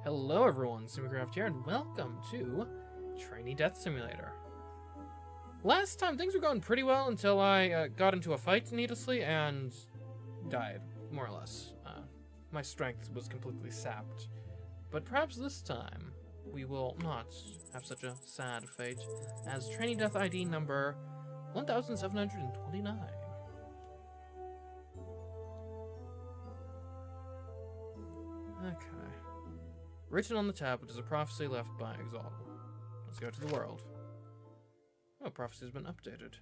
Hello everyone, CMeeCraft here, and welcome to Trainee Death Simulator. Last time, things were going pretty well until I got into a fight needlessly and died, more or less. My strength was completely sapped. But perhaps this time, we will not have such a sad fate as Trainee Death ID number 1729. Okay. Written on the tablet is a prophecy left by Exalted. Let's go to the world. Oh, prophecy has been updated.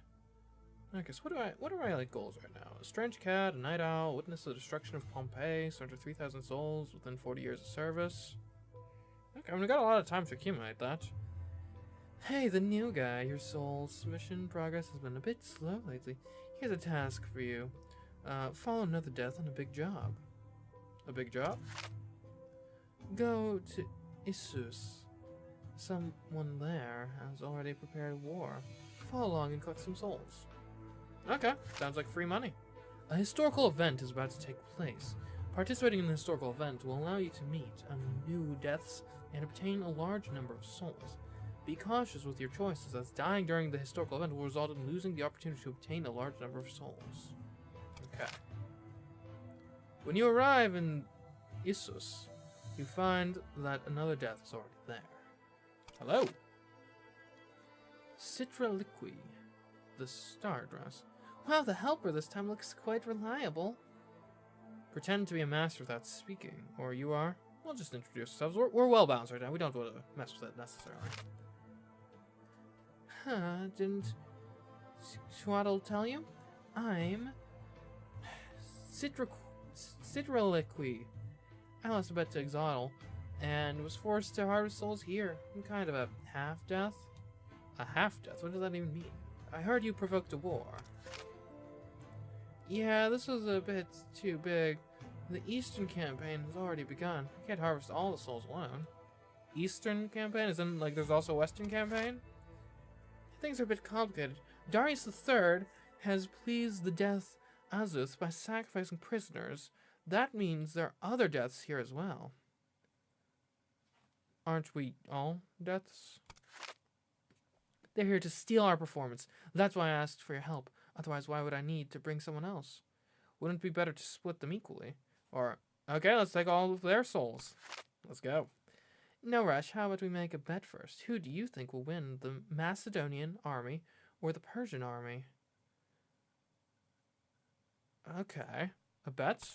Okay, so what are my like goals right now? A strange cat, a night owl, witness the destruction of Pompeii, surrender 3,000 souls within 40 years of service. Okay, I mean, we got a lot of time to accumulate that. Hey, the new guy, your soul's mission progress has been a bit slow lately. Here's a task for you. Follow another death on a big job. A big job? Go to Issus. Someone there has already prepared a war. Follow along and collect some souls. Okay, sounds like free money. A historical event is about to take place. Participating in the historical event will allow you to meet new deaths and obtain a large number of souls. Be cautious with your choices, as dying during the historical event will result in losing the opportunity to obtain a large number of souls. Okay. When you arrive in Issus, you find that another death is already there. Hello. Citraliqui, the star dress. Wow, the helper this time looks quite reliable. Pretend to be a master without speaking, or you are. We'll just introduce ourselves. We're well balanced right now. We don't want to mess with it necessarily. Huh, didn't Swaddle tell you? I'm Citraliqui. I lost a bet to Exotl, and was forced to harvest souls here. I'm kind of a half-death. A half-death? What does that even mean? I heard you provoked a war. Yeah, this was a bit too big. The Eastern campaign has already begun. I can't harvest all the souls alone. Eastern campaign? Isn't like there's also a Western campaign? Things are a bit complicated. Darius III has pleased the Death Azuth by sacrificing prisoners. That means there are other deaths here as well. Aren't we all deaths? They're here to steal our performance. That's why I asked for your help. Otherwise, why would I need to bring someone else? Wouldn't it be better to split them equally? Or, okay, let's take all of their souls. Let's go. No rush. How about we make a bet first? Who do you think will win, the Macedonian army or the Persian army? Okay. A bet?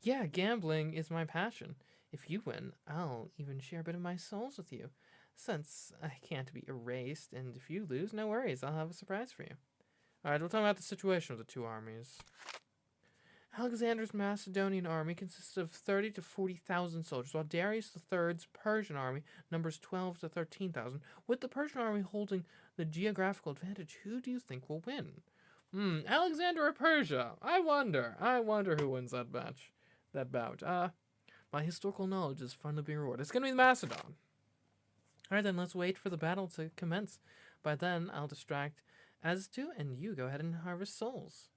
Yeah, gambling is my passion. If you win, I'll even share a bit of my souls with you. Since I can't be erased, and if you lose, no worries, I'll have a surprise for you. Alright, we'll talk about the situation of the two armies. Alexander's Macedonian army consists of 30 to 40,000 soldiers, while Darius III's Persian army numbers 12 to 13,000. With the Persian army holding the geographical advantage, who do you think will win? Alexander or Persia? I wonder who wins that match. That bout. My historical knowledge is fun to be rewarded. It's gonna be the Macedon. Alright then, let's wait for the battle to commence. By then, I'll distract As2, and you go ahead and harvest souls.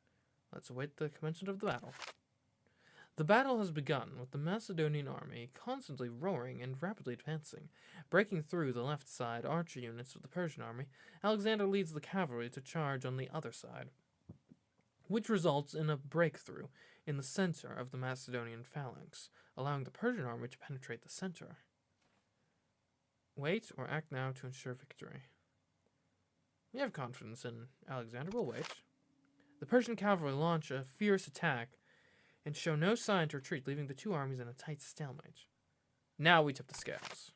Let's await the commencement of the battle. The battle has begun, with the Macedonian army constantly roaring and rapidly advancing. Breaking through the left side archer units of the Persian army, Alexander leads the cavalry to charge on the other side, which results in a breakthrough in the center of the Macedonian phalanx, allowing the Persian army to penetrate the center. Wait or act now to ensure victory. We have confidence in Alexander. We'll wait. The Persian cavalry launch a fierce attack and show no sign to retreat, leaving the two armies in a tight stalemate. Now we tip the scales.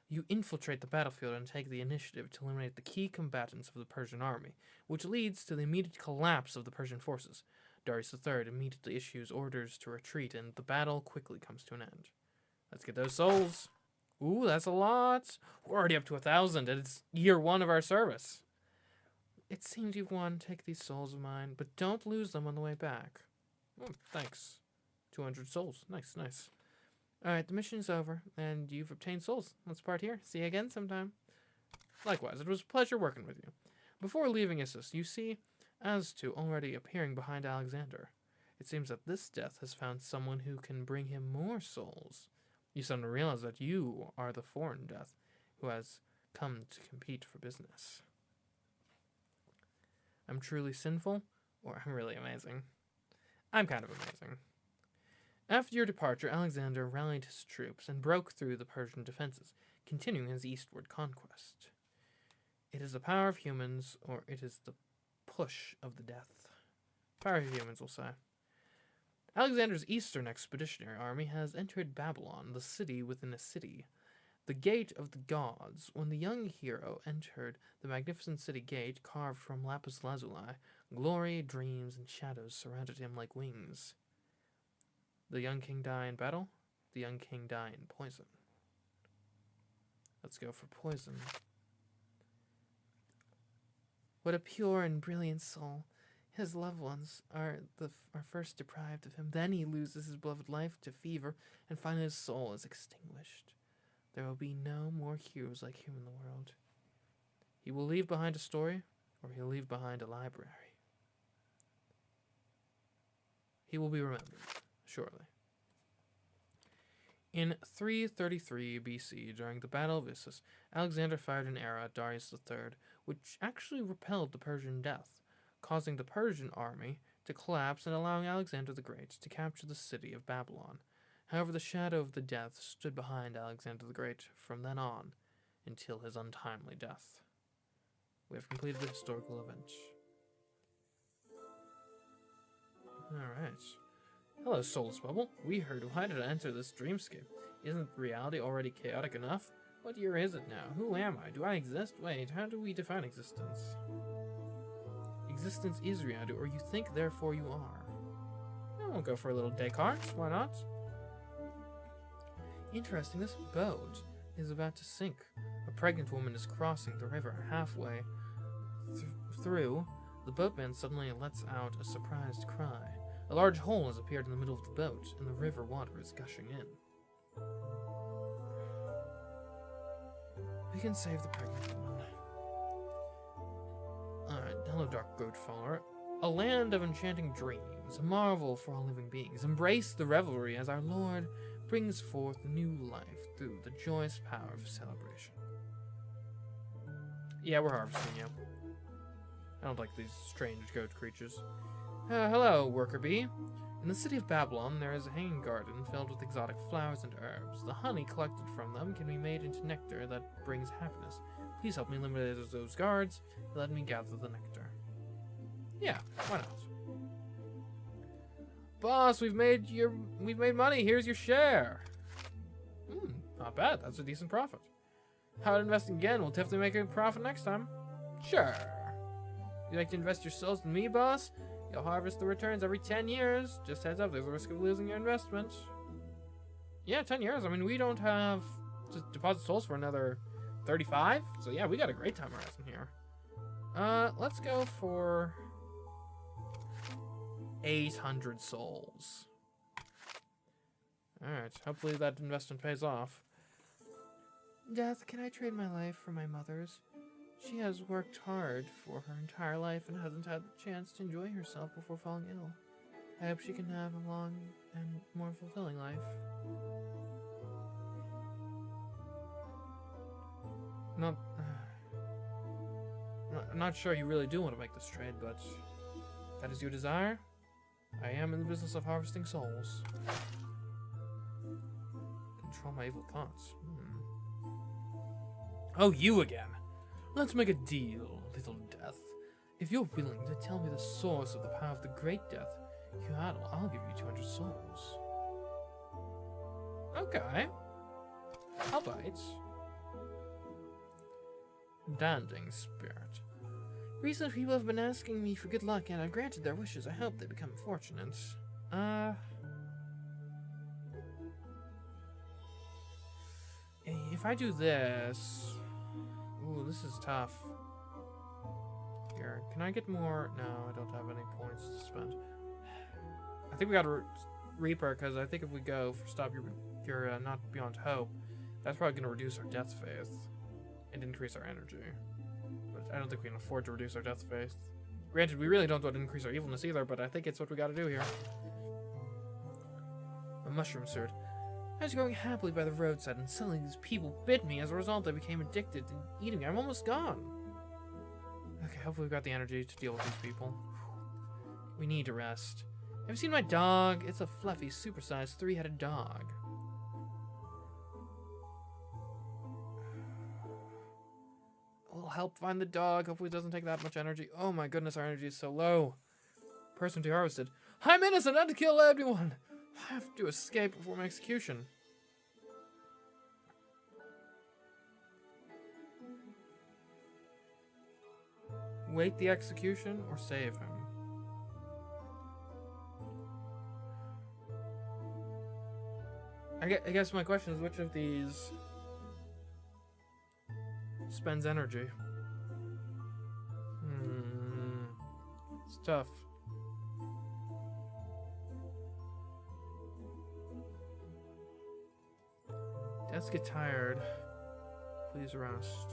You infiltrate the battlefield and take the initiative to eliminate the key combatants of the Persian army, which leads to the immediate collapse of the Persian forces. Darius III immediately issues orders to retreat, and the battle quickly comes to an end. Let's get those souls. Ooh, that's a lot. We're already up to 1,000, and it's year 1 of our service. It seems you've won. Take these souls of mine, but don't lose them on the way back. Oh, thanks. 200 souls. Nice, nice. Alright, the mission's over, and you've obtained souls. Let's part here. See you again sometime. Likewise, it was a pleasure working with you. Before leaving Issus, you see As2 already appearing behind Alexander. It seems that this death has found someone who can bring him more souls. You suddenly realize that you are the foreign death who has come to compete for business. I'm truly sinful, or I'm really amazing. I'm kind of amazing. After your departure, Alexander rallied his troops and broke through the Persian defenses, continuing his eastward conquest. It is the power of humans, or it is the push of the death. Power of humans, we'll say. Alexander's eastern expeditionary army has entered Babylon, the city within a city. The Gate of the Gods. When the young hero entered the magnificent city gate carved from lapis lazuli, glory, dreams, and shadows surrounded him like wings. The young king die in battle. The young king die in poison. Let's go for poison. What a pure and brilliant soul. His loved ones are first deprived of him. Then he loses his beloved life to fever, and finally his soul is extinguished. There will be no more heroes like him in the world. He will leave behind a story, or he'll leave behind a library. He will be remembered, surely. In 333 BC, during the Battle of Issus, Alexander fired an arrow at Darius III, which actually repelled the Persian death, causing the Persian army to collapse and allowing Alexander the Great to capture the city of Babylon. However, the shadow of the death stood behind Alexander the Great from then on until his untimely death. We have completed the historical event. Alright. Hello, Soulless Bubble. We heard why did I enter this dreamscape? Isn't reality already chaotic enough? What year is it now? Who am I? Do I exist? Wait, how do we define existence? Existence is reality, or you think, therefore you are. I won't go for a little Descartes. Why not? Interesting, this boat is about to sink. A pregnant woman is crossing the river. Halfway through, the boatman suddenly lets out a surprised cry. A large hole has appeared in the middle of the boat, and the river water is gushing in. We can save the pregnant woman. Alright, hello, Dark Goat Follower. A land of enchanting dreams, a marvel for all living beings. Embrace the revelry as our Lord brings forth new life through the joyous power of celebration. Yeah, we're harvesting you. I don't like these strange goat creatures. Hello, worker bee. In the city of Babylon, there is a hanging garden filled with exotic flowers and herbs. The honey collected from them can be made into nectar that brings happiness. Please help me eliminate those guards and let me gather the nectar. Yeah, why not? Boss, we've made money. Here's your share. Not bad. That's a decent profit. How about investing again? We'll definitely make a profit next time. Sure. You like to invest your souls in me, boss? You'll harvest the returns every 10 years. Just heads up, there's a risk of losing your investment. Yeah, 10 years. I mean, we don't have to deposit souls for another 35. So yeah, we got a great time horizon here. Let's go for 800 souls. Alright, hopefully that investment pays off. Death, can I trade my life for my mother's? She has worked hard for her entire life and hasn't had the chance to enjoy herself before falling ill. I hope she can have a long and more fulfilling life. I'm not sure you really do want to make this trade, but if that is your desire, I am in the business of harvesting souls. Control my evil thoughts. Oh, you again. Let's make a deal, little death. If you're willing to tell me the source of the power of the great death, I'll give you 200 souls. Okay. I'll bite. Danding Spirit. Recent people have been asking me for good luck, and I've granted their wishes. I hope they become fortunate. If I do this... Ooh, this is tough. Here, can I get more? No, I don't have any points to spend. I think we gotta Reaper, because I think if we go for Stop Your Not Beyond Hope, that's probably gonna reduce our Death Faith and increase our energy. But I don't think we can afford to reduce our Death Faith. Granted, we really don't want to increase our evilness either, but I think it's what we gotta do here. A mushroom sword. I was going happily by the roadside, and suddenly these people bit me. As a result, I became addicted to eating me. I'm almost gone. Okay, hopefully we've got the energy to deal with these people. We need to rest. Have you seen my dog? It's a fluffy, supersized, 3-headed dog. We'll help find the dog. Hopefully it doesn't take that much energy. Oh my goodness, our energy is so low. Person to be harvested. I'm innocent, not to kill anyone. I have to escape before my execution. Wait the execution or save him? I guess my question is, which of these spends energy? It's tough. Let's get tired. Please rest.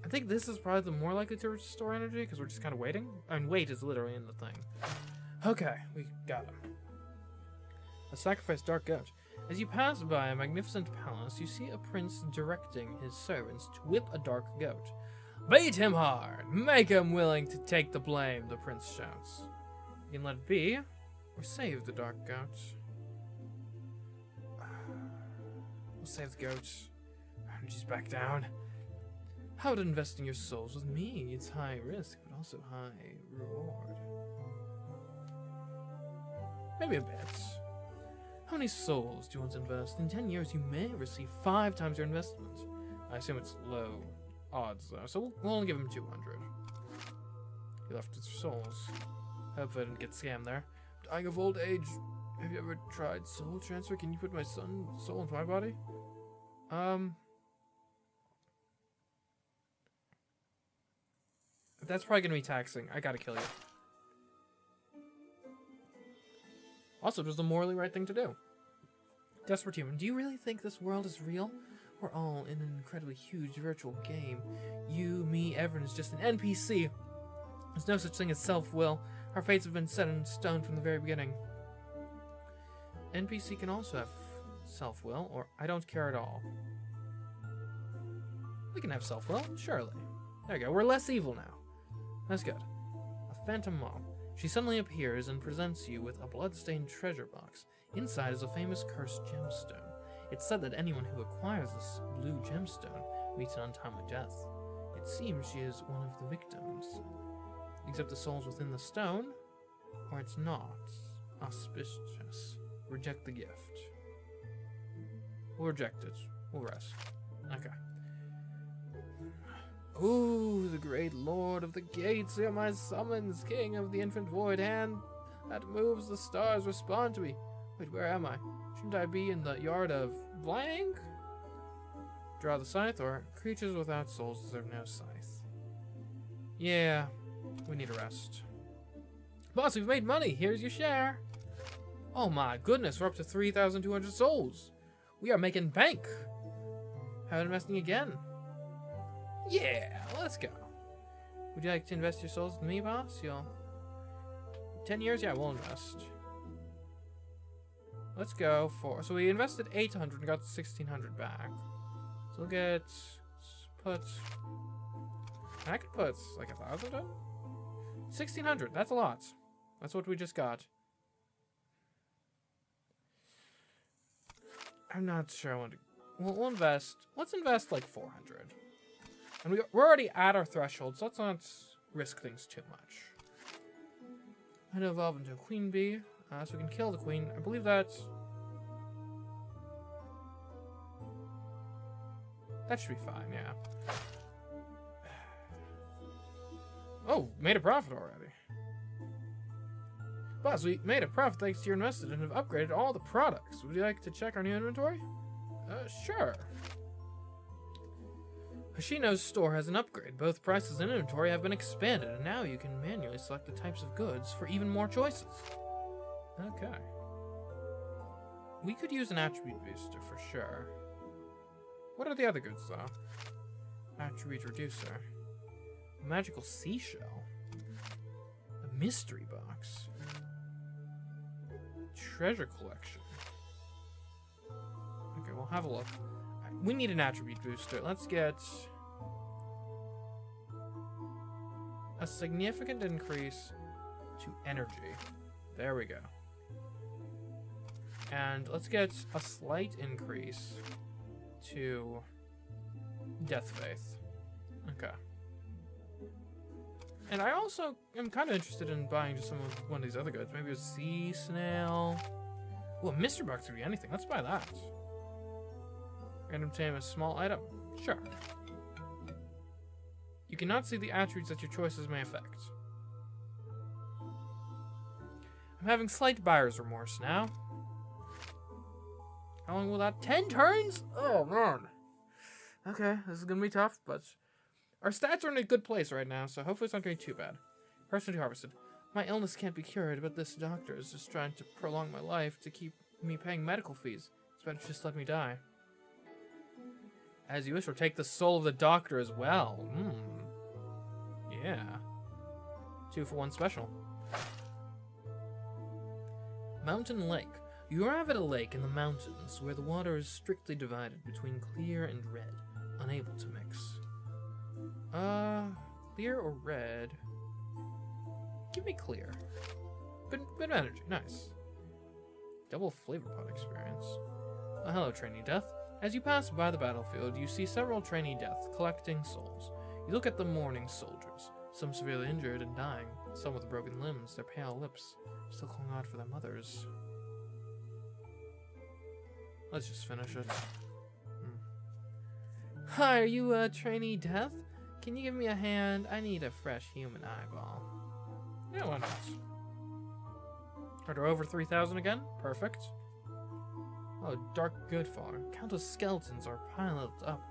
I think this is probably the more likely to restore energy because we're just kind of waiting. I mean, wait is literally in the thing. Okay, we got him. A sacrificed dark goat. As you pass by a magnificent palace, you see a prince directing his servants to whip a dark goat. Beat him hard! Make him willing to take the blame, the prince shouts. You can let it be, or save the dark goat. We'll save the goat. Energy's back down. How would investing your souls with me? It's high risk, but also high reward. Maybe a bit. How many souls do you want to invest? In 10 years, you may receive 5 times your investment. I assume it's low odds, though, so we'll only give him 200. He left his souls. Hope I didn't get scammed there. Dying of old age. Have you ever tried soul transfer? Can you put my son's soul into my body? That's probably gonna be taxing. I gotta kill you. Also, it was the morally right thing to do. Desperate human, do you really think this world is real? We're all in an incredibly huge virtual game. You, me, everyone is just an NPC. There's no such thing as self-will. Our fates have been set in stone from the very beginning. NPC can also have self-will, or I don't care at all. We can have self-will, surely. There you go, we're less evil now. That's good. A phantom mom. She suddenly appears and presents you with a blood-stained treasure box. Inside is a famous cursed gemstone. It's said that anyone who acquires this blue gemstone meets an untimely death. It seems she is one of the victims. Except the soul's within the stone, or it's not auspicious. Reject the gift. We'll reject it. We'll rest. Okay. Ooh, the great lord of the gates, hear my summons, king of the infant void, hand that moves the stars, respond to me. Wait, where am I? Shouldn't I be in the yard of blank? Draw the scythe, or creatures without souls deserve no scythe. Yeah, we need a rest. Boss, we've made money. Here's your share. Oh my goodness, we're up to 3,200 souls. We are making bank. How about investing again? Yeah, let's go. Would you like to invest your souls with me, boss? 10 years? Yeah, we'll invest. Let's go for... So we invested 800 and got 1,600 back. So we'll get... Put... I could put like 1,000 in? 1,600, that's a lot. That's what we just got. I'm not sure I want to... We'll invest... Let's invest like 400. And we're already at our threshold, so let's not risk things too much. I'm going to evolve into a queen bee, so we can kill the queen. I believe that's... That should be fine, yeah. Oh, made a profit already. Boss, we made a profit thanks to your investment and have upgraded all the products. Would you like to check our new inventory? Sure. Hoshino's store has an upgrade. Both prices and inventory have been expanded, and now you can manually select the types of goods for even more choices. Okay. We could use an attribute booster for sure. What are the other goods, though? Attribute reducer. A magical seashell. A mystery box. Treasure collection. Okay, we'll have a look. We need an attribute booster. Let's get a significant increase to energy. There we go. And let's get a slight increase to Death Faith. Okay. And I also am kind of interested in buying just one of these other goods. Maybe a sea snail. Well, a mystery box could be anything. Let's buy that. Random tame a small item. Sure. You cannot see the attributes that your choices may affect. I'm having slight buyer's remorse now. How long will that? 10 turns? Oh, man. Okay, this is going to be tough, but our stats are in a good place right now, so hopefully it's not going to be too bad. Personally harvested. My illness can't be cured, but this doctor is just trying to prolong my life to keep me paying medical fees. It's better to just let me die. As you wish, or take the soul of the doctor as well. Yeah. 2 for 1 special. Mountain Lake. You arrive at a lake in the mountains where the water is strictly divided between clear and red, unable to mix. Clear or red? Give me clear. Bit of energy, nice. Double flavor pod experience. Hello, Trainee Death. As you pass by the battlefield, you see several Trainee Death collecting souls. You look at the mourning soldiers, some severely injured and dying, some with broken limbs, their pale lips still calling out for their mothers. Let's just finish it. Hi, are you a Trainee Death? Can you give me a hand? I need a fresh human eyeball. Yeah, why not? Are there over 3,000 again? Perfect. Oh, dark Goodfather. Countless skeletons are piled up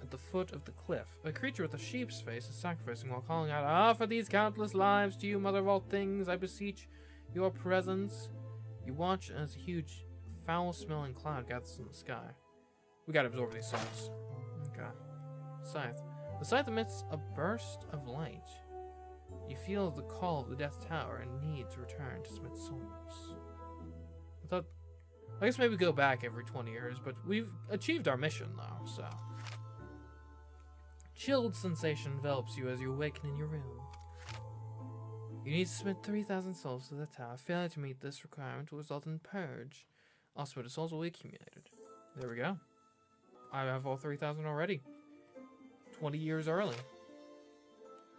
at the foot of the cliff. A creature with a sheep's face is sacrificing while calling out, "Ah, for these countless lives, to you, mother of all things, I beseech your presence." You watch as a huge, foul-smelling cloud gathers in the sky. We gotta absorb these souls. Okay. Scythe. The scythe emits a burst of light. You feel the call of the Death Tower and need to return to submit souls. I guess maybe go back every 20 years, but we've achieved our mission, though, so. Chilled sensation envelops you as you awaken in your room. You need to submit 3,000 souls to the tower. Failure to meet this requirement will result in purge. All submitted souls will be accumulated. There we go. I have all 3,000 already. 20 years early.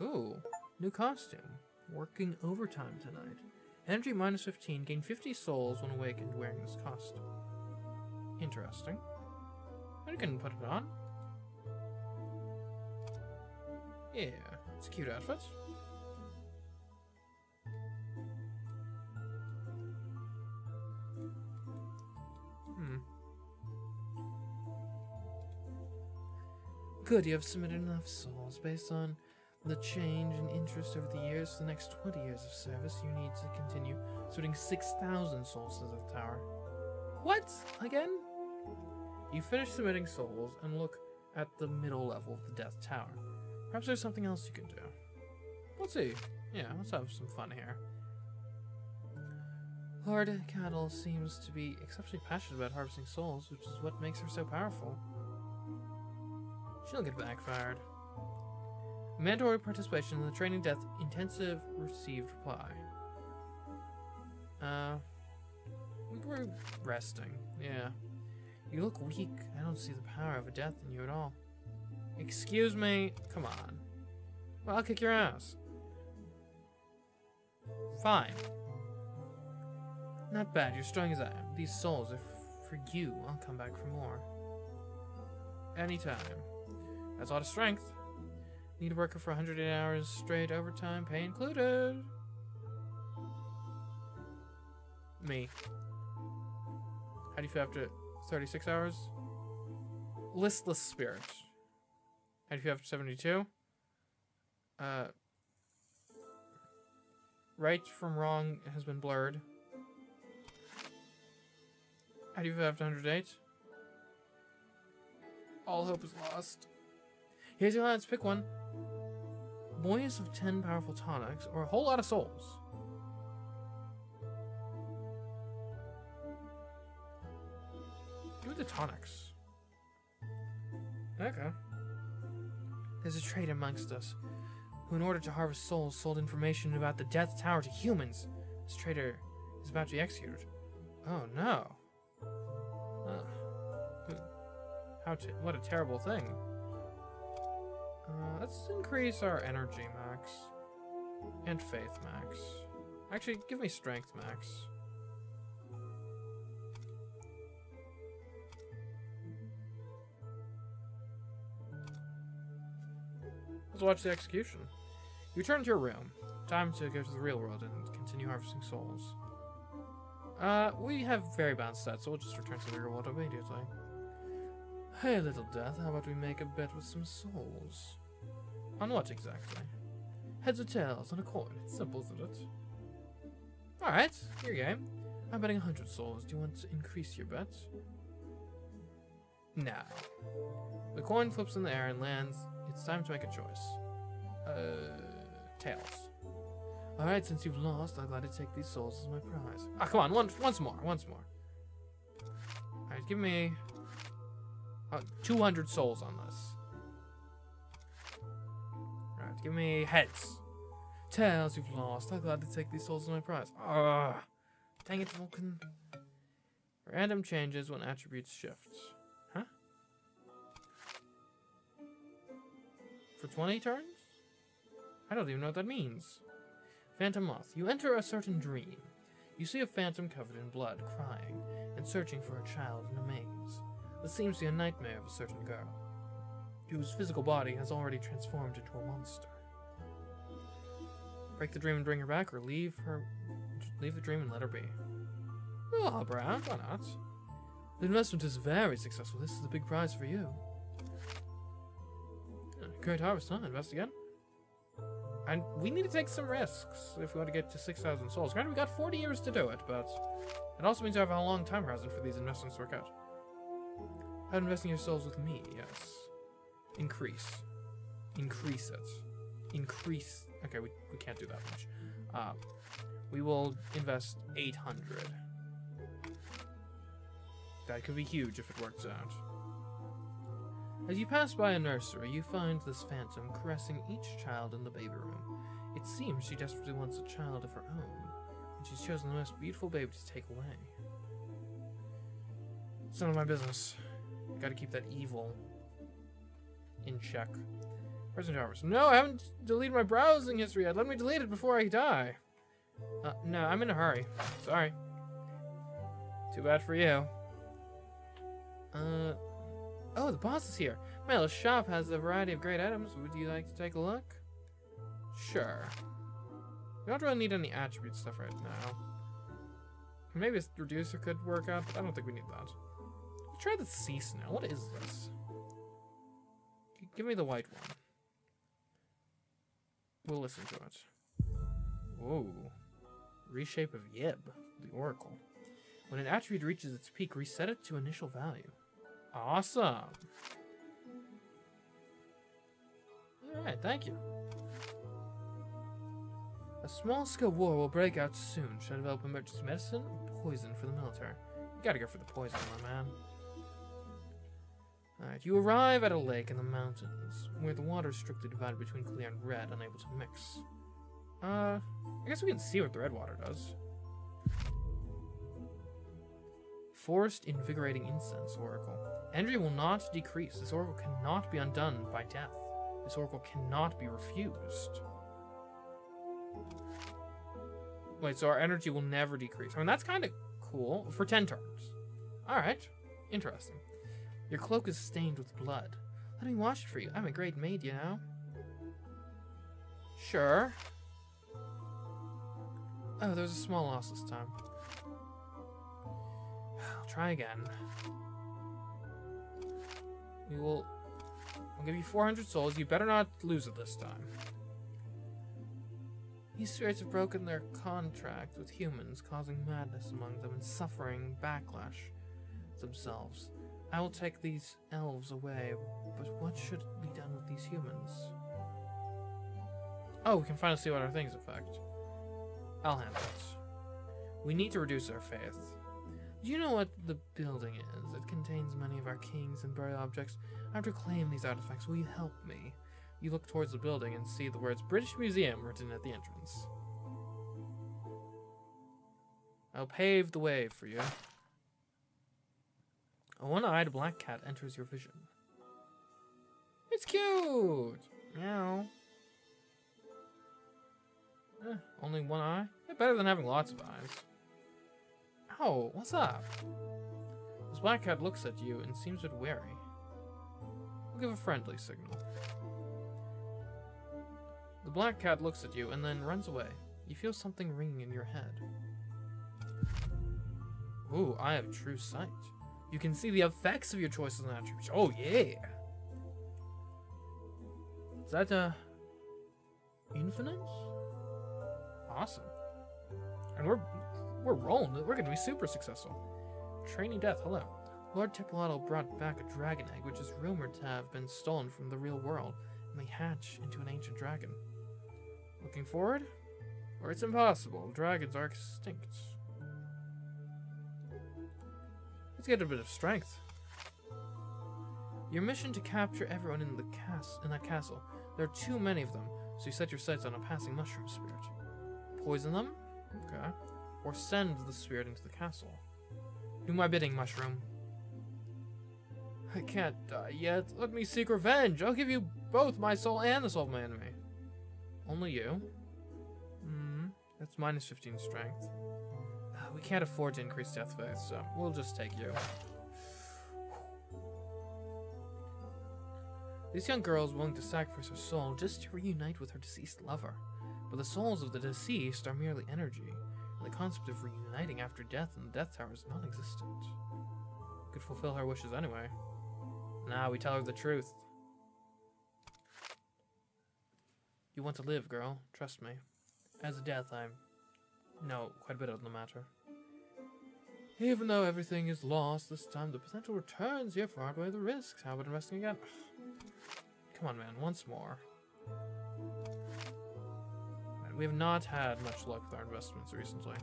Ooh, new costume. Working overtime tonight. Energy minus 15. Gain 50 souls when awakened wearing this costume. Interesting. I can put it on. Yeah, it's a cute outfit. Good, you have submitted enough souls. Based on the change in interest over the years, for the next 20 years of service, you need to continue submitting 6,000 souls to the tower. What? Again? You finish submitting souls and look at the middle level of the Death Tower. Perhaps there's something else you can do. Let's see. Yeah, let's have some fun here. Lord Cattle seems to be exceptionally passionate about harvesting souls, which is what makes her so powerful. She'll get backfired. Mandatory participation in the Trainee Death Intensive received reply. We're resting. Yeah. You look weak. I don't see the power of a death in you at all. Excuse me? Come on. Well, I'll kick your ass. Fine. Not bad. You're strong as I am. These souls are for you. I'll come back for more. Anytime. That's a lot of strength. Need a worker for 108 hours straight overtime, pay included. Me. How do you feel after 36 hours? Listless spirit. How do you feel after 72? Right from wrong has been blurred. How do you feel after 108? All hope is lost. Here's your lines. Pick one. Boys of 10 powerful tonics, or a whole lot of souls. Give me the tonics. Okay. There's a traitor amongst us, who in order to harvest souls sold information about the Death Tower to humans. This traitor is about to be executed. Oh no. What a terrible thing. Let's increase our energy max. And faith max. Actually, give me strength max. Let's watch the execution. You return to your room. Time to go to the real world and continue harvesting souls. We have very balanced stats, so we'll just return to the real world immediately. Hey, little Death, how about we make a bet with some souls? On what exactly? Heads or tails on a coin. It's simple, isn't it? Alright, your game. I'm betting 100 souls. Do you want to increase your bet? No. The coin flips in the air and lands. It's time to make a choice. Tails. Alright, since you've lost, I'm glad to take these souls as my prize. Ah, come on, once more. Alright, give me 200 souls on this. Alright, give me heads. Tails, you've lost. I'm glad to take these souls as my prize. Ah, dang it, Vulcan. Random changes when attributes shift. Huh? For 20 turns? I don't even know what that means. Phantom Moth. You enter a certain dream. You see a phantom covered in blood, crying, and searching for a child in a maze. This seems to be a nightmare of a certain girl, whose physical body has already transformed into a monster. Break the dream and bring her back, or leave the dream and let her be. Oh, Brad, why not? The investment is very successful. This is the big prize for you. Great harvest, huh? Invest again? And we need to take some risks if we want to get to 6,000 souls. Granted, we got 40 years to do it, but it also means I have a long time horizon for these investments to work out. How investing your souls with me? Yes. Increase. Increase it. Increase. Okay, we can't do that much. We will invest 800. That could be huge if it works out. As you pass by a nursery, you find this phantom caressing each child in the baby room. It seems she desperately wants a child of her own, and she's chosen the most beautiful baby to take away. It's none of my business. I gotta keep that evil in check. Present hours. No, I haven't deleted my browsing history yet. Let me delete it before I die. No, I'm in a hurry. Sorry. Too bad for you. Oh, the boss is here. My little shop has a variety of great items. Would you like to take a look? Sure. We don't really need any attribute stuff right now. Maybe a reducer could work out, but I don't think we need that. Let's try the sea snail. What is this? Give me the white one. We'll listen to it. Whoa. Reshape of Yib, the Oracle. When an attribute reaches its peak, reset it to initial value. Awesome. Alright, thank you. A small-scale war will break out soon. Should I develop emergency medicine or poison for the military? You gotta go for the poison, my man. Alright, you arrive at a lake in the mountains, where the water is strictly divided between clear and red, unable to mix. I guess we can see what the red water does. Forest Invigorating Incense Oracle. Energy will not decrease. This oracle cannot be undone by death. This oracle cannot be refused. Wait, so our energy will never decrease. I mean, that's kind of cool. For 10 turns. Alright. Interesting. Your cloak is stained with blood. Let me wash it for you. I'm a great maid, you know. Sure. Oh, there was a small loss this time. I'll try again. I'll give you 400 souls. You better not lose it this time. These spirits have broken their contract with humans, causing madness among them and suffering backlash themselves. I will take these elves away, but what should be done with these humans? Oh, we can finally see what our things affect. I'll handle it. We need to reduce our faith. Do you know what the building is? It contains many of our kings and burial objects. I have to claim these artifacts. Will you help me? You look towards the building and see the words British Museum written at the entrance. I'll pave the way for you. A one-eyed black cat enters your vision. It's cute! Meow. Only one eye? Better than having lots of eyes. Oh, what's up? This black cat looks at you and seems a bit wary. We'll give a friendly signal. The black cat looks at you and then runs away. You feel something ringing in your head. Ooh, I have true sight. You can see the effects of your choices and attributes. Oh, yeah! Is that, infinite? Awesome. And we're rolling. We're gonna be super successful. Trainee Death, hello. Lord Tepalato brought back a dragon egg, which is rumored to have been stolen from the real world and may hatch into an ancient dragon. Looking forward? Or it's impossible. Dragons are extinct. Let's get a bit of strength. Your mission to capture everyone in that castle. There are too many of them, so you set your sights on a passing mushroom spirit. Poison them? Okay. Or send the spirit into the castle. Do my bidding, mushroom. I can't die yet. Let me seek revenge. I'll give you both my soul and the soul of my enemy. Only you? That's minus 15 strength. We can't afford to increase death faith, so we'll just take you. This young girl is willing to sacrifice her soul just to reunite with her deceased lover. But the souls of the deceased are merely energy, and the concept of reuniting after death in the Death Tower is non-existent. Could fulfill her wishes anyway. Nah, we tell her the truth. You want to live, girl. Trust me. As a death, I know quite a bit on the matter. Even though everything is lost this time, the potential returns here far outweigh the risks. How about investing again? Come on, man. Once more. We have not had much luck with our investments recently.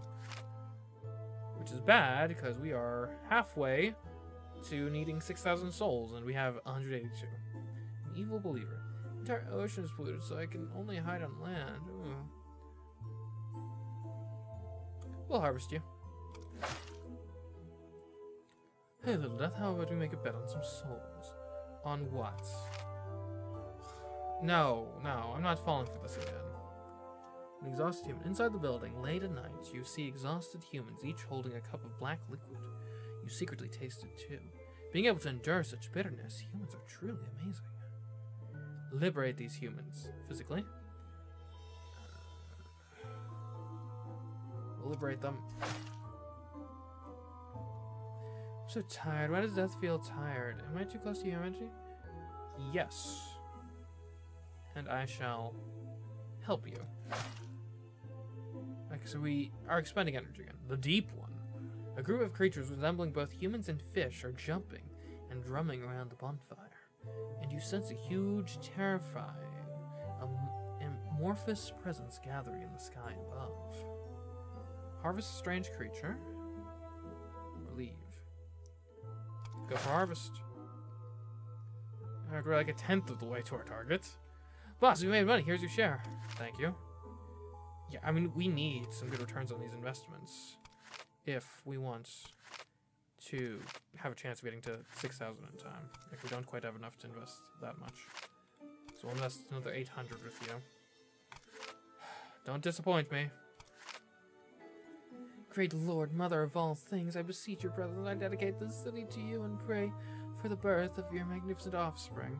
Which is bad, because we are halfway to needing 6,000 souls, and we have 182. An evil believer. The entire ocean is polluted, so I can only hide on land. Ooh. We'll harvest you. Hey, little death, how about we make a bet on some souls? On what? No, I'm not falling for this again. An exhausted human. Inside the building, late at night, you see exhausted humans, each holding a cup of black liquid. You secretly taste it too. Being able to endure such bitterness, humans are truly amazing. Liberate these humans. Physically. Liberate them. I'm so tired. Why does death feel tired? Am I too close to humanity? Yes. And I shall help you. Okay, so we are expending energy again. The deep one. A group of creatures resembling both humans and fish are jumping and drumming around the bonfire. And you sense a huge, terrifying, amorphous presence gathering in the sky above. Harvest a strange creature. Or leave. Go for harvest. Alright, we're like 1/10 of the way to our target. Boss, we made money. Here's your share. Thank you. Yeah, I mean, we need some good returns on these investments if we want to have a chance of getting to 6,000 in time. If we don't quite have enough to invest that much. So we'll invest another 800 with you. Don't disappoint me. Great Lord, Mother of all things, I beseech your brothers, I dedicate this city to you and pray for the birth of your magnificent offspring.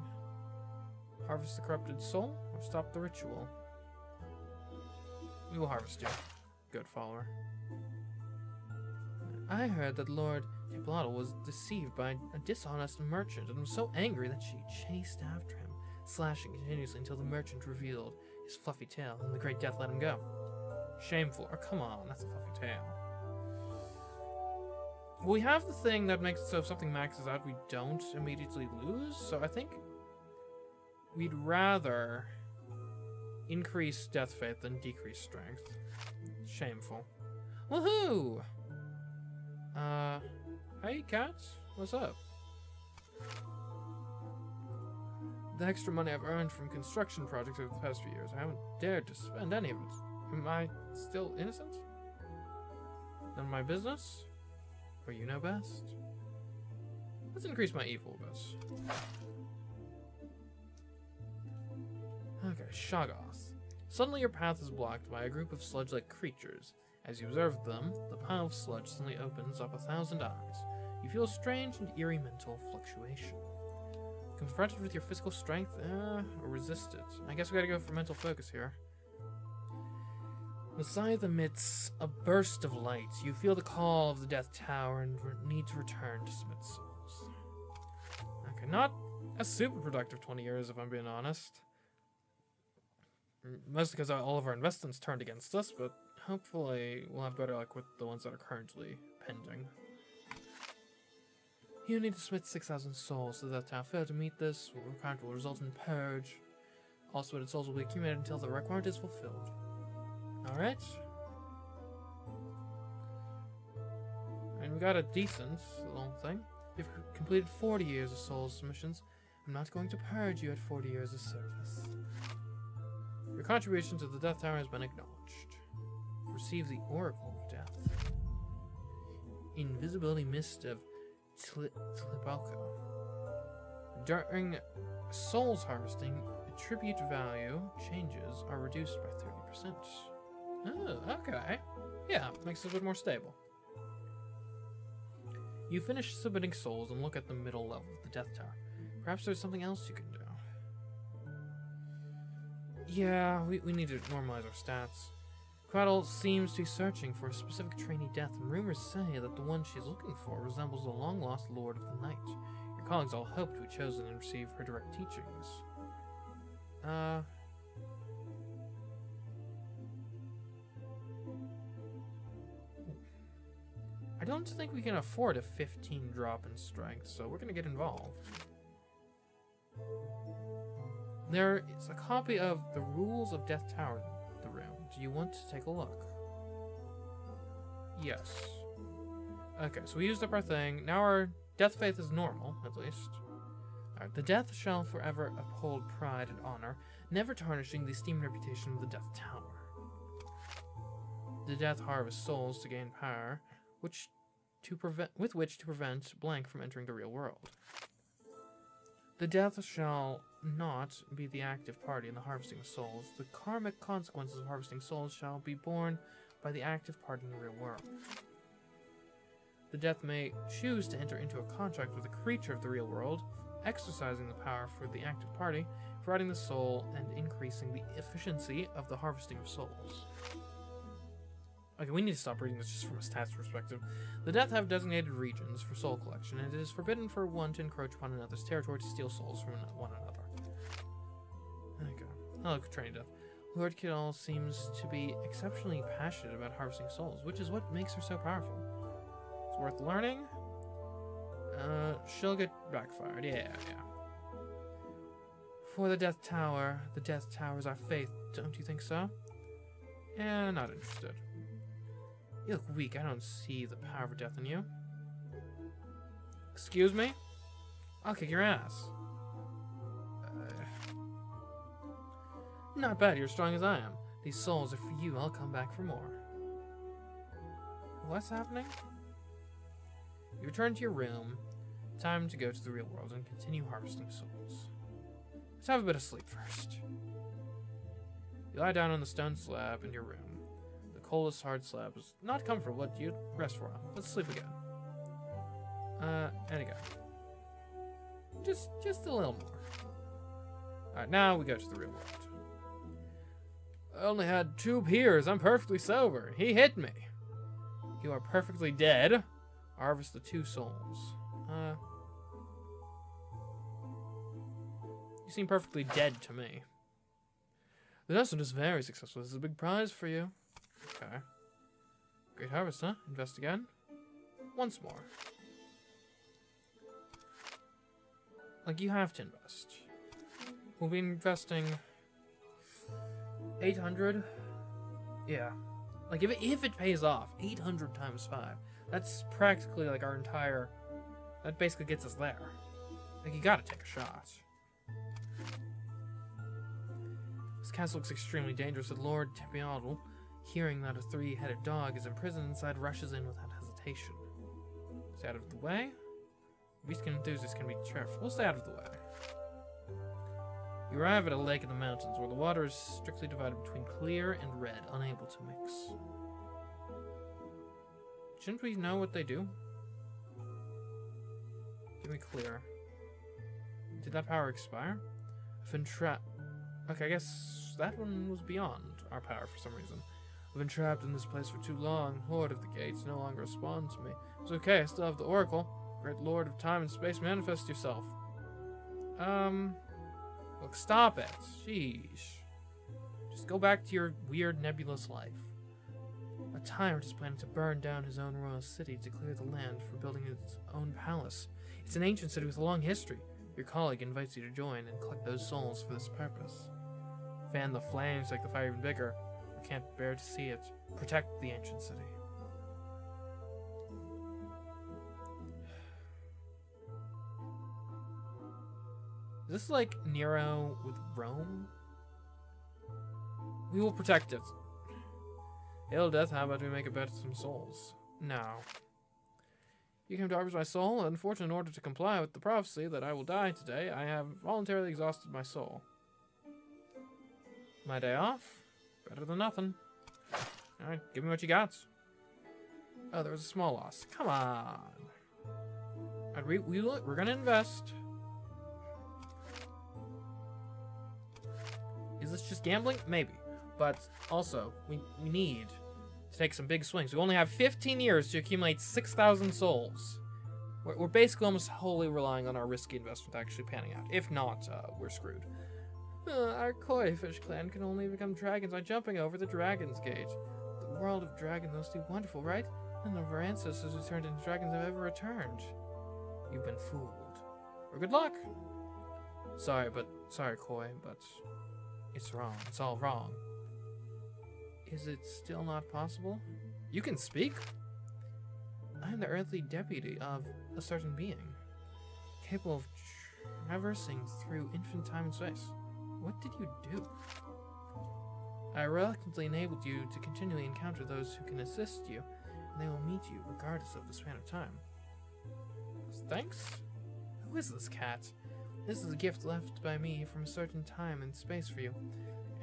Harvest the corrupted soul, or stop the ritual? We will harvest you, good follower. I heard that Lord Tepalato was deceived by a dishonest merchant and was so angry that she chased after him, slashing continuously until the merchant revealed his fluffy tail and the Great Death let him go. Shameful. Or come on, that's a fluffy tail. We have the thing that makes it so if something maxes out, we don't immediately lose. So I think we'd rather increase death faith than decrease strength. Shameful. Woohoo! Hey, cats. What's up? The extra money I've earned from construction projects over the past few years, I haven't dared to spend any of it. Am I still innocent? None of my business? Or you know best? Let's increase my evil a bit. Okay, Shoggoth. Suddenly your path is blocked by a group of sludge-like creatures. As you observe them, the pile of sludge suddenly opens up 1,000 eyes. You feel a strange and eerie mental fluctuation. Confronted with your physical strength, or resist it. I guess we gotta go for mental focus here. The scythe emits a burst of light. You feel the call of the Death Tower and need to return to submit souls. Okay, not a super productive 20 years if I'm being honest. Mostly because all of our investments turned against us, but hopefully we'll have better luck with the ones that are currently pending. You need to submit 6,000 souls to the Death Tower. Fail to meet this, requirement will result in purge. Also, its souls will be accumulated until the requirement is fulfilled. Alright. And we got a decent little thing. You've completed 40 years of soul submissions. I'm not going to purge you at 40 years of service. Your contribution to the Death Tower has been acknowledged. Receive the Oracle of Death. Invisibility Mist of Tlibalco. During souls harvesting, attribute value changes are reduced by 30%. Oh, okay. Yeah, makes it a bit more stable. You finish submitting souls and look at the middle level of the Death Tower. Perhaps there's something else you can do. Yeah, we need to normalize our stats. Quaddle seems to be searching for a specific trainee death, and rumors say that the one she's looking for resembles the long-lost Lord of the Night. Your colleagues all hope to be chosen and receive her direct teachings. I don't think we can afford a 15 drop in strength, so we're gonna get involved. There is a copy of the Rules of Death Tower in the room. Do you want to take a look? Yes. Okay, so we used up our thing. Now our death faith is normal, at least. Alright, the death shall forever uphold pride and honor, never tarnishing the esteemed reputation of the Death Tower. The death harvests souls to gain power, with which to prevent blank from entering the real world. The death shall not be the active party in the harvesting of souls. The karmic consequences of harvesting souls shall be borne by the active party in the real world. The death may choose to enter into a contract with a creature of the real world, exercising the power for the active party, providing the soul and increasing the efficiency of the harvesting of souls. Okay, we need to stop reading this just from a stats perspective. The Death have designated regions for soul collection, and it is forbidden for one to encroach upon another's territory to steal souls from one another. Okay. Hello, Trainee Death. Lord Kidall seems to be exceptionally passionate about harvesting souls, which is what makes her so powerful. It's worth learning. She'll get backfired. Yeah. For the Death Tower is our faith. Don't you think so? Yeah, not interested. You look weak. I don't see the power of death in you. Excuse me? I'll kick your ass. Not bad. You're as strong as I am. These souls are for you. I'll come back for more. What's happening? You return to your room. Time to go to the real world and continue harvesting souls. Let's have a bit of sleep first. You lie down on the stone slab in your room. The coldest hard slab is not comfortable, but you rest for a while. Let's sleep again. And again. Just a little more. Alright, now we go to the real world. I only had 2 peers. I'm perfectly sober. He hit me. You are perfectly dead. Harvest the 2 souls. You seem perfectly dead to me. The lesson is very successful. This is a big prize for you. Okay. Great harvest, huh? Invest again. once more. Like, you have to invest. We'll be investing 800. Yeah. Like, if it pays off, 800 times 5. That's practically like our entire... That basically gets us there. Like, you gotta take a shot. This castle looks extremely dangerous, and Lord Tepiadl, hearing that a 3-headed dog is imprisoned inside, rushes in without hesitation. Stay out of the way. Beast enthusiasts can be careful. We'll stay out of the way. You arrive at a lake in the mountains, where the water is strictly divided between clear and red, unable to mix. Shouldn't we know what they do? Give me clear. Did that power expire? I've been trapped. Okay, I guess that one was beyond our power for some reason. I've been trapped in this place for too long. Lord of the Gates no longer respond to me. It's okay, I still have the Oracle. Great Lord of Time and Space, manifest yourself. Look, stop it. Sheesh. Just go back to your weird nebulous life. A tyrant is planning to burn down his own royal city to clear the land for building its own palace. It's an ancient city with a long history. Your colleague invites you to join and collect those souls for this purpose. Fan the flames, make the fire even bigger. I can't bear to see it. Protect the ancient city. Is this like Nero with Rome? We will protect it. Hail death, how about we make a bet with some souls? No. You came to harvest my soul, and unfortunately, in order to comply with the prophecy that I will die today, I have voluntarily exhausted my soul. My day off? Better than nothing. Alright, give me what you got. Oh, there was a small loss. Come on. Alright, we're gonna invest. Is this just gambling? Maybe. But also, we need to take some big swings. We only have 15 years to accumulate 6,000 souls. We're basically almost wholly relying on our risky investment actually panning out. If not, we're screwed. Our koi fish clan can only become dragons by jumping over the Dragon's Gate. The world of dragons must be wonderful, right? None of our ancestors who turned into dragons have ever returned. You've been fooled. Or good luck. Sorry, koi, but it's wrong. It's all wrong. Is it still not possible? You can speak? I am the earthly deputy of a certain being, capable of traversing through infinite time and space. What did you do? I reluctantly enabled you to continually encounter those who can assist you, and they will meet you regardless of the span of time. Thanks? Who is this cat? This is a gift left by me from a certain time and space for you,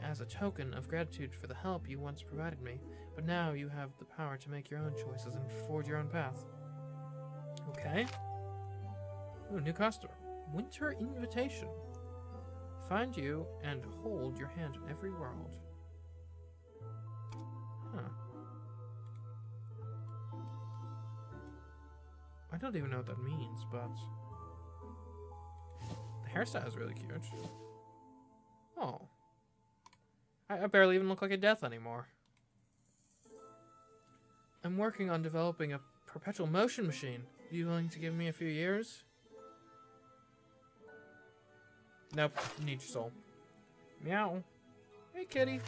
as a token of gratitude for the help you once provided me, but now you have the power to make your own choices and forge your own path. Okay. Ooh, new customer. Winter invitation. Find you and hold your hand in every world. Huh. I don't even know what that means, but the hairstyle is really cute. Oh. I barely even look like a death anymore. I'm working on developing a perpetual motion machine. Are you willing to give me a few years? Nope, need your soul. Meow. Hey, kitty.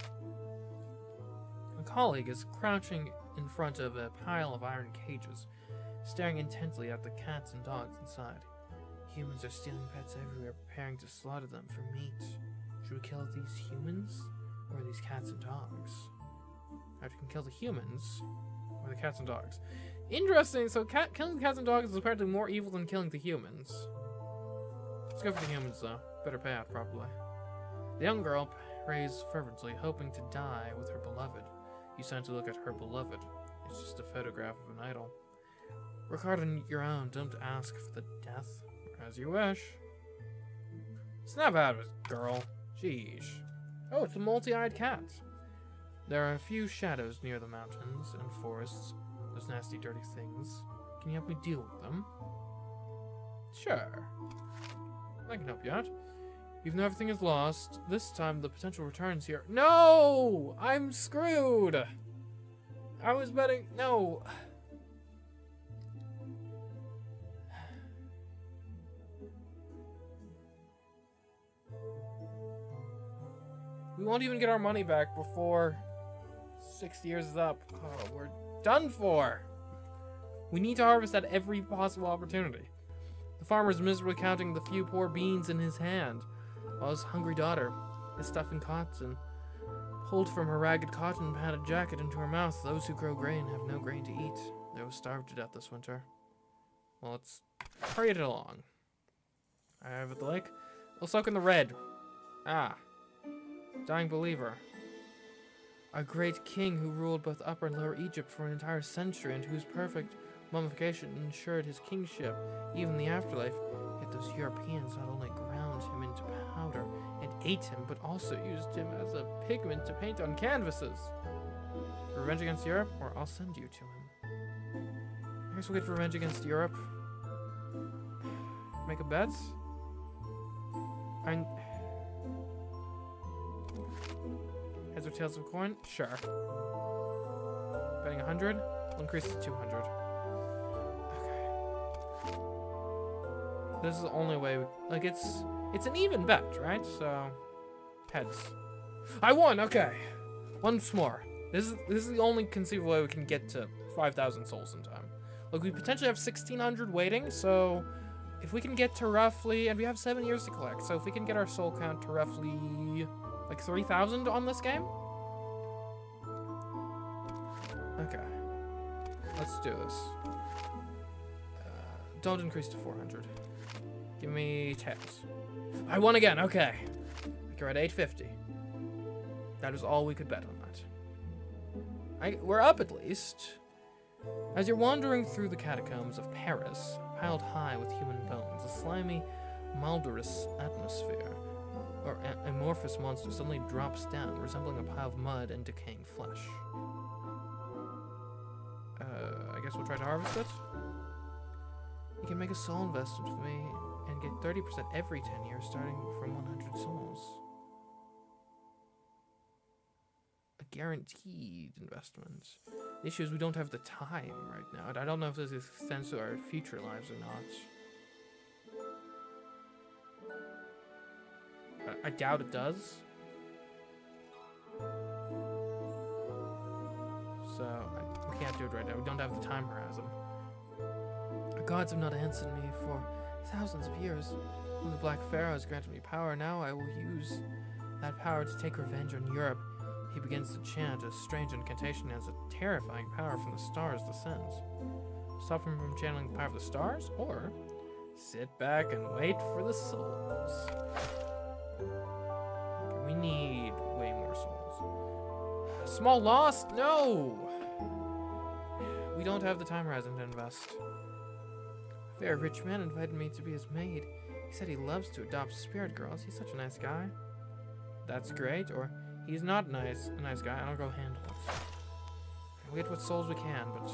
A colleague is crouching in front of a pile of iron cages, staring intently at the cats and dogs inside. Humans are stealing pets everywhere, preparing to slaughter them for meat. Should we kill these humans? Or these cats and dogs? I can kill the humans or the cats and dogs. Interesting, so killing the cats and dogs is apparently more evil than killing the humans. Let's go for the humans though. Better pay out properly. The young girl prays fervently, hoping to die with her beloved. You stand to look at her beloved. It's just a photograph of an idol. Work hard on your own. Don't ask for the death. As you wish. Snap out of it, girl. Sheesh. Oh, it's a multi-eyed cat. There are a few shadows near the mountains and forests. Those nasty, dirty things. Can you help me deal with them? Sure. I can help you out. Even though everything is lost, this time the potential returns here. No! I'm screwed! I was betting... No. We won't even get our money back before 6 years is up. Oh, we're done for. We need to harvest at every possible opportunity. The farmer is miserably counting the few poor beans in his hand, while his hungry daughter is stuffing cotton, pulled from her ragged cotton padded jacket into her mouth. Those who grow grain have no grain to eat. They will starve to death this winter. Well, let's hurry it along. I have at the lake. We'll soak in the red. Ah. Dying believer. A great king who ruled both Upper and Lower Egypt for an entire century and whose perfect mummification ensured his kingship, even in the afterlife. Yet those Europeans not only ground him into powder and ate him, but also used him as a pigment to paint on canvases. Revenge against Europe, or I'll send you to him. I guess we'll get revenge against Europe. Make a bet? Heads or tails of a coin? Sure. Betting 100? We'll increase to 200. Okay. This is the only way like it's an even bet, right? So heads. I won, okay. Once more. This is the only conceivable way we can get to 5,000 souls in time. Look, we potentially have 1,600 waiting, so if we can get to roughly, and we have 7 years to collect, so if we can get our soul count to roughly like 3,000 on this game. Okay. Let's do this. Don't increase to 400. Give me tails. I won again, okay. We're at 850. That is all we could bet on that. We're up at least. As you're wandering through the catacombs of Paris, piled high with human bones, a slimy, malodorous atmosphere, or amorphous monster suddenly drops down, resembling a pile of mud and decaying flesh. I guess we'll try to harvest it. You can make a soul investment with me and get 30% every 10 years, starting from 100 souls. A guaranteed investment. The issue is we don't have the time right now. I don't know if this extends to our future lives or not. I doubt it does. So, we can't do it right now. We don't have the time horizon. The gods have not answered me for thousands of years. When the Black Pharaoh has granted me power, now I will use that power to take revenge on Europe. He begins to chant a strange incantation as a terrifying power from the stars descends. Stop him from channeling the power of the stars, or sit back and wait for the souls. Okay, we need way more souls. Small loss? No! We don't have the time horizon to invest. A very rich man invited me to be his maid. He said he loves to adopt spirit girls. He's such a nice guy. That's great, or he's not a nice guy. I'll go handle it. We'll get what souls we can, but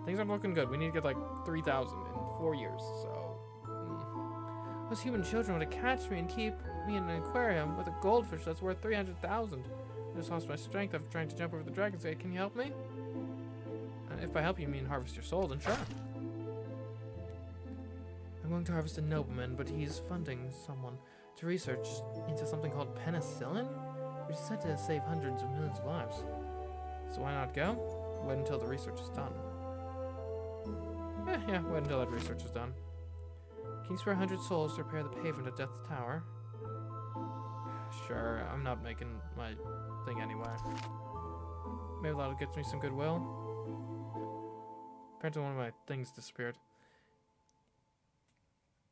things aren't looking good. We need to get like 3,000 in 4 years, so. Those human children want to catch me and keep me in an aquarium with a goldfish that's worth 300,000. I just lost my strength after trying to jump over the dragon's gate. Can you help me? If by help you mean harvest your soul, then sure. I'm going to harvest a nobleman, but he's funding someone to research into something called penicillin, which is said to save hundreds of millions of lives. So why not go? Wait until the research is done. Yeah, wait until that research is done. Can you spare 100 souls to repair the pavement at Death Tower? Sure, I'm not making my thing anyway. Maybe that'll get me some goodwill. Apparently one of my things disappeared.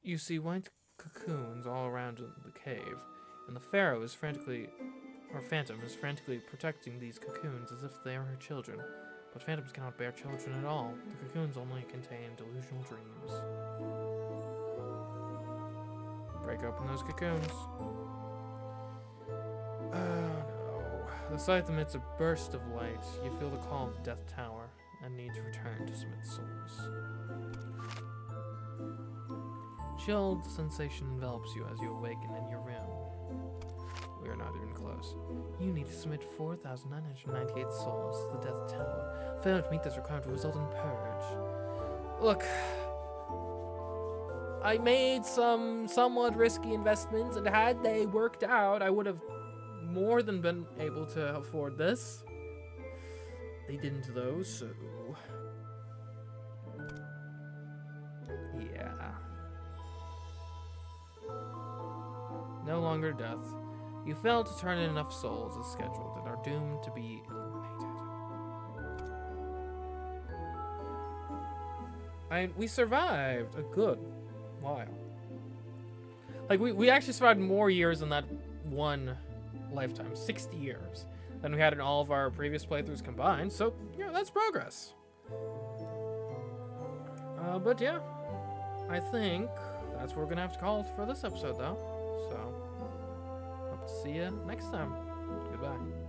You see white cocoons all around the cave, and the Phantom is frantically protecting these cocoons as if they are her children. But phantoms cannot bear children at all. The cocoons only contain delusional dreams. Break open those cocoons. Oh no. The scythe emits a burst of light. You feel the call of Death Tower and need to return to submit souls. Chilled sensation envelops you as you awaken in your room. We are not even close. You need to submit 4,998 souls to the Death Tower. Failure to meet this requirement will result in purge. Look, I made some somewhat risky investments, and had they worked out, I would have more than been able to afford this. They didn't though, so... yeah. No longer death. You failed to turn in enough souls as scheduled and are doomed to be eliminated. We survived a good while. Like, we actually survived more years in that one lifetime, 60 years, than we had in all of our previous playthroughs combined, so, yeah, that's progress. But yeah, I think that's what we're gonna have to call it for this episode, though. So, hope to see you next time. Goodbye.